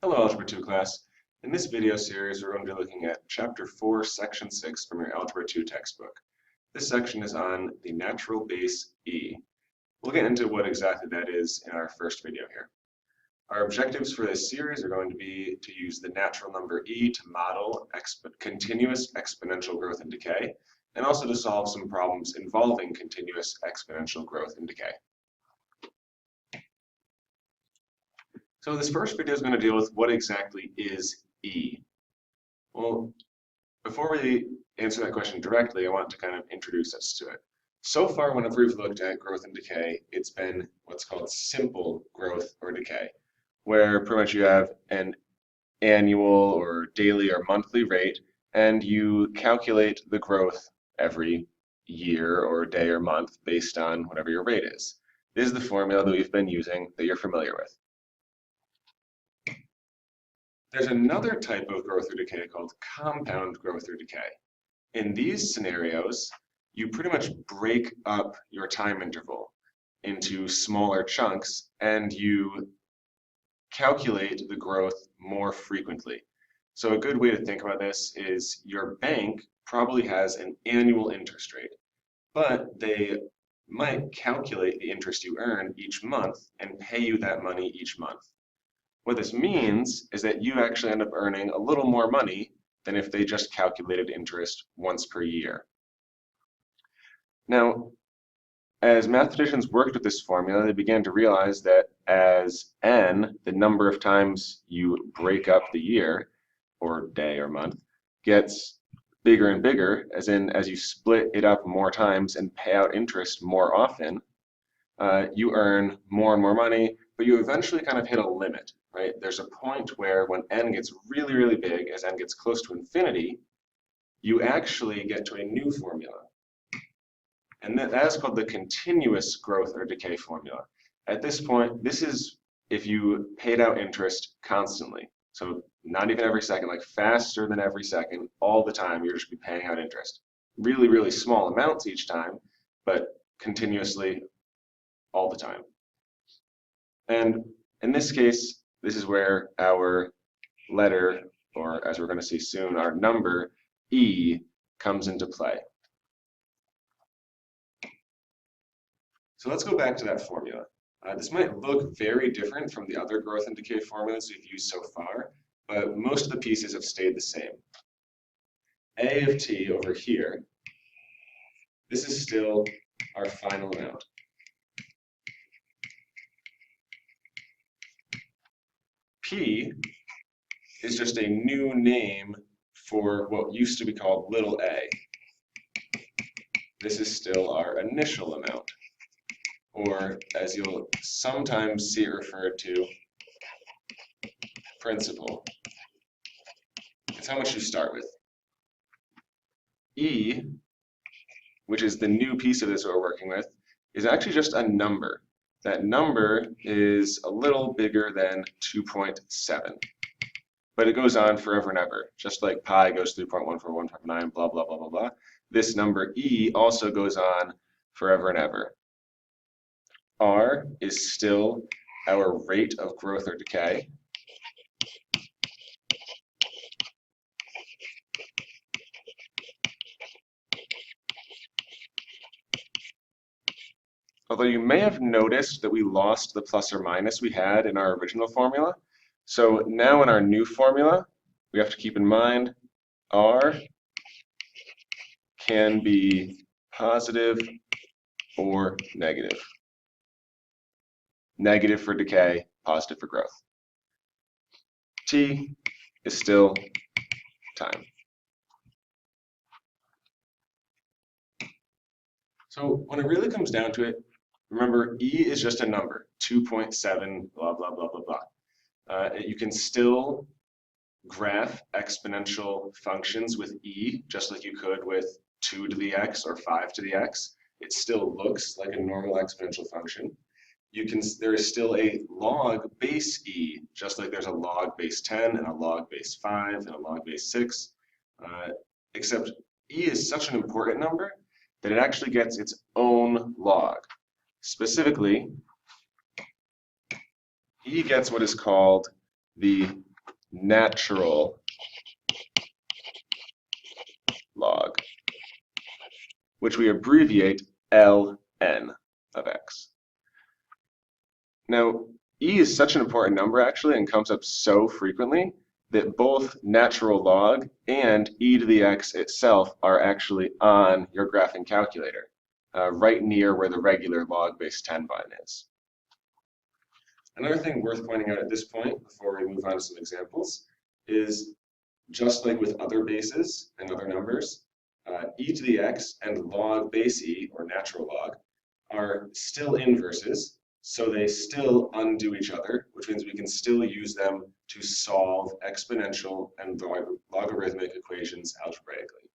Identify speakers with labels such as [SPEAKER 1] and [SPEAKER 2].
[SPEAKER 1] Hello, Algebra 2 class. In this video series, we're going to be looking at Chapter 4, Section 6 from your Algebra 2 textbook. This section is on the natural base e. We'll get into what exactly that is in our first video here. Our objectives for this series are going to be to use the natural number e to model continuous exponential growth and decay, and also to solve some problems involving continuous exponential growth and decay. So this first video is going to deal with what exactly is E. Well, before we answer that question directly, I want to kind of introduce us to it. So far, whenever we've looked at growth and decay, it's been what's called simple growth or decay, where pretty much you have an annual or daily or monthly rate, and you calculate the growth every year or day or month based on whatever your rate is. This is the formula that we've been using that you're familiar with. There's another type of growth or decay called compound growth or decay. In these scenarios, you pretty much break up your time interval into smaller chunks and you calculate the growth more frequently. So a good way to think about this is your bank probably has an annual interest rate, but they might calculate the interest you earn each month and pay you that money each month. What this means is that you actually end up earning a little more money than if they just calculated interest once per year. Now, as mathematicians worked with this formula, they began to realize that as n, the number of times you break up the year, or day or month, gets bigger and bigger, as you split it up more times and pay out interest more often, you earn more and more money, but you eventually kind of hit a limit. Right? There's a point where when n gets really, really big, as n gets close to infinity, you actually get to a new formula. And that is called the continuous growth or decay formula. At this point, this is if you paid out interest constantly. So not even every second, like faster than every second, all the time, you're just be paying out interest. Really, really small amounts each time, but continuously all the time. And in this case, this is where our letter, or as we're going to see soon, our number, E, comes into play. So let's go back to that formula. This might look very different from the other growth and decay formulas we've used so far, but most of the pieces have stayed the same. A of t over here, this is still our final amount. P is just a new name for what used to be called little a. This is still our initial amount, or as you'll sometimes see it referred to, principal. It's how much you start with. E, which is the new piece of this we're working with, is actually just a number. That number is a little bigger than 2.7, but it goes on forever and ever, just like pi goes 3.14159, blah, blah, blah, blah, blah. This number e also goes on forever and ever. R is still our rate of growth or decay. Although you may have noticed that we lost the plus or minus we had in our original formula. So now in our new formula, we have to keep in mind R can be positive or negative. Negative for decay, positive for growth. T is still time. So when it really comes down to it, remember, E is just a number, 2.7, blah, blah, blah, blah, blah. You can still graph exponential functions with E, just like you could with 2 to the x or 5 to the x. It still looks like a normal exponential function. There is still a log base E, just like there's a log base 10 and a log base 5 and a log base 6, except E is such an important number that it actually gets its own log. Specifically, E gets what is called the natural log, which we abbreviate ln of x. Now, e is such an important number actually and comes up so frequently that both natural log and e to the x itself are actually on your graphing calculator, right near where the regular log base 10 button is. Another thing worth pointing out at this point, before we move on to some examples, is just like with other bases and other numbers, e to the x and log base e, or natural log, are still inverses, so they still undo each other, which means we can still use them to solve exponential and logarithmic equations algebraically.